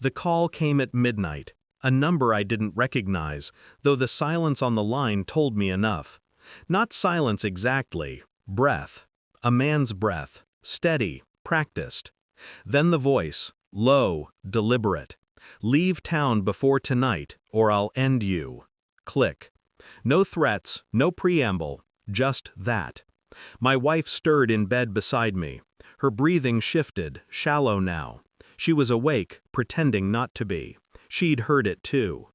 The call came at midnight, a number I didn't recognize, though the silence on the line told me enough. Not silence exactly, breath. A man's breath, steady, practiced. Then the voice, low, deliberate. Leave town before tonight, or I'll end you. Click. No threats, no preamble, just that. My wife stirred in bed beside me. Her breathing shifted, shallow now. She was awake, pretending not to be. She'd heard it too.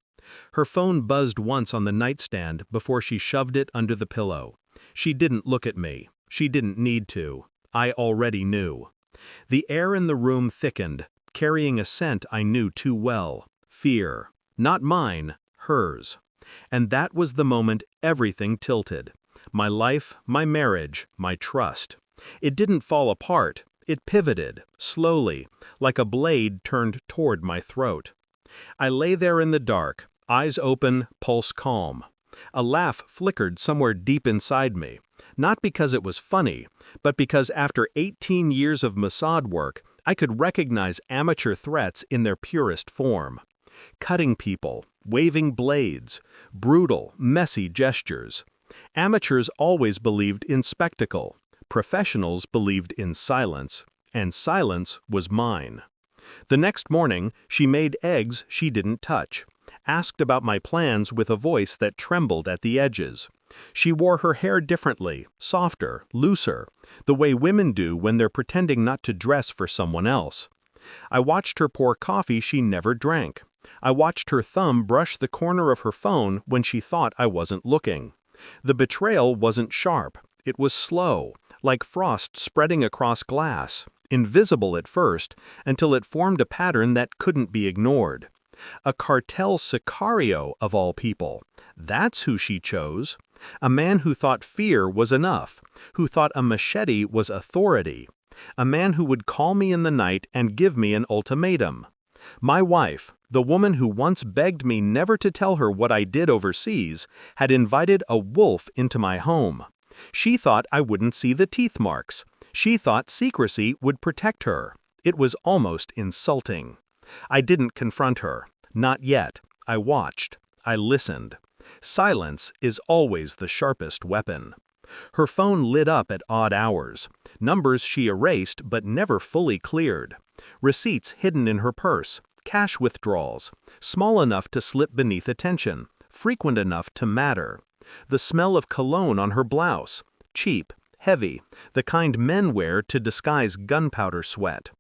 Her phone buzzed once on the nightstand before she shoved it under the pillow. She didn't look at me. She didn't need to. I already knew. The air in the room thickened, carrying a scent I knew too well. Fear. Not mine, hers. And that was the moment everything tilted. My life, my marriage, my trust. It didn't fall apart. It pivoted, slowly, like a blade turned toward my throat. I lay there in the dark, eyes open, pulse calm. A laugh flickered somewhere deep inside me, not because it was funny, but because after 18 years of MOSSAD work, I could recognize amateur threats in their purest form. Cutting people, waving blades, brutal, messy gestures. Amateurs always believed in spectacle. Professionals believed in silence, and silence was mine. The next morning, she made eggs she didn't touch, asked about my plans with a voice that trembled at the edges. She wore her hair differently, softer, looser, the way women do when they're pretending not to dress for someone else. I watched her pour coffee she never drank. I watched her thumb brush the corner of her phone when she thought I wasn't looking. The betrayal wasn't sharp. It was slow, like frost spreading across glass, invisible at first, until it formed a pattern that couldn't be ignored. A Cartel Sicario of all people. That's who she chose. A man who thought fear was enough, who thought a machete was authority. A man who would call me in the night and give me an ultimatum. My wife, the woman who once begged me never to tell her what I did overseas, had invited a wolf into my home. She thought I wouldn't see the teeth marks. She thought secrecy would protect her. It was almost insulting. I didn't confront her. Not yet. I watched. I listened. Silence is always the sharpest weapon. Her phone lit up at odd hours. Numbers she erased but never fully cleared. Receipts hidden in her purse. Cash withdrawals. Small enough to slip beneath attention. Frequent enough to matter. The smell of cologne on her blouse. Cheap, heavy, the kind men wear to disguise gunpowder sweat.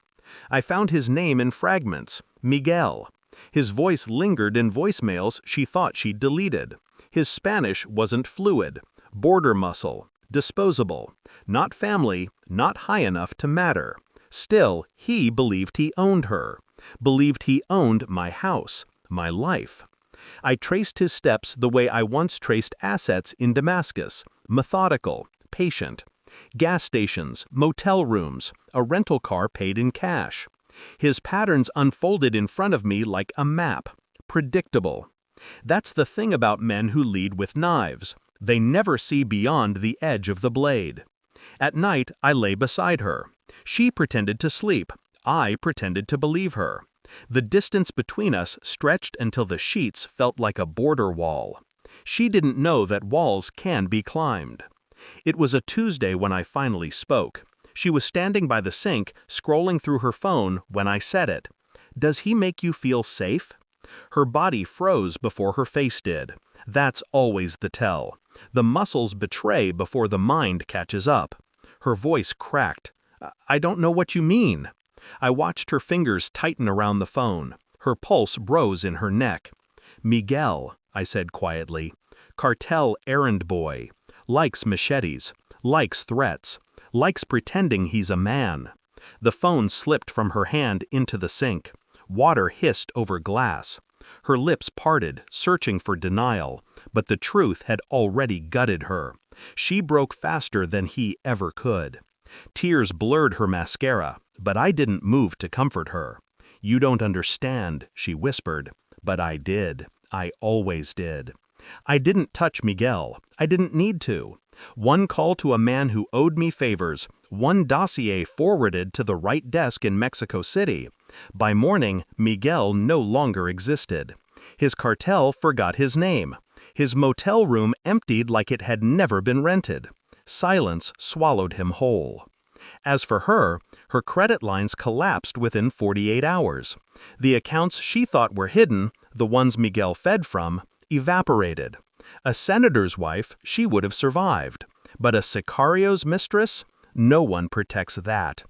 I found his name in fragments. Miguel. His voice lingered in voicemails she thought she'd deleted. His Spanish wasn't fluid. Border muscle. Disposable. Not family, not high enough to matter. Still, he believed he owned her. Believed he owned my house, my life. I traced his steps the way I once traced assets in Damascus, methodical, patient. Gas stations, motel rooms, a rental car paid in cash. His patterns unfolded in front of me like a map, predictable. That's the thing about men who lead with knives. They never see beyond the edge of the blade. At night, I lay beside her. She pretended to sleep. I pretended to believe her. The distance between us stretched until the sheets felt like a border wall. She didn't know that walls can be climbed. It was a Tuesday when I finally spoke. She was standing by the sink, scrolling through her phone when I said it. "Does he make you feel safe?" Her body froze before her face did. That's always the tell. The muscles betray before the mind catches up. Her voice cracked. "I don't know what you mean." I watched her fingers tighten around the phone. Her pulse rose in her neck. "Miguel," I said quietly, "cartel errand boy. Likes machetes. Likes threats. Likes pretending he's a man." The phone slipped from her hand into the sink. Water hissed over glass. Her lips parted, searching for denial, but the truth had already gutted her. She broke faster than he ever could. Tears blurred her mascara, but I didn't move to comfort her. "You don't understand," she whispered, but I did. I always did. I didn't touch Miguel. I didn't need to. One call to a man who owed me favors, one dossier forwarded to the right desk in Mexico City. By morning, Miguel no longer existed. His cartel forgot his name. His motel room emptied like it had never been rented. Silence swallowed him whole. As for her, her credit lines collapsed within 48 hours. The accounts she thought were hidden, the ones Miguel fed from, evaporated. A senator's wife, she would have survived. But a Sicario's mistress? No one protects that.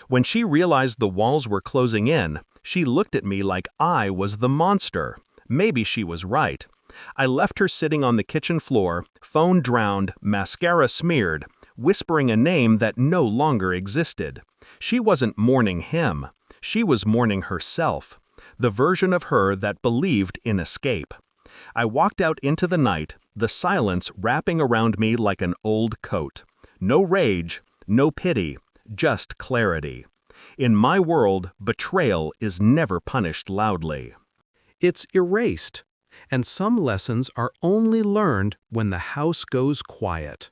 When she realized the walls were closing in, she looked at me like I was the monster. Maybe she was right. I left her sitting on the kitchen floor, phone drowned, mascara smeared, whispering a name that no longer existed. She wasn't mourning him. She was mourning herself, the version of her that believed in escape. I walked out into the night, the silence wrapping around me like an old coat. No rage, no pity, just clarity. In my world, betrayal is never punished loudly. It's erased, and some lessons are only learned when the house goes quiet.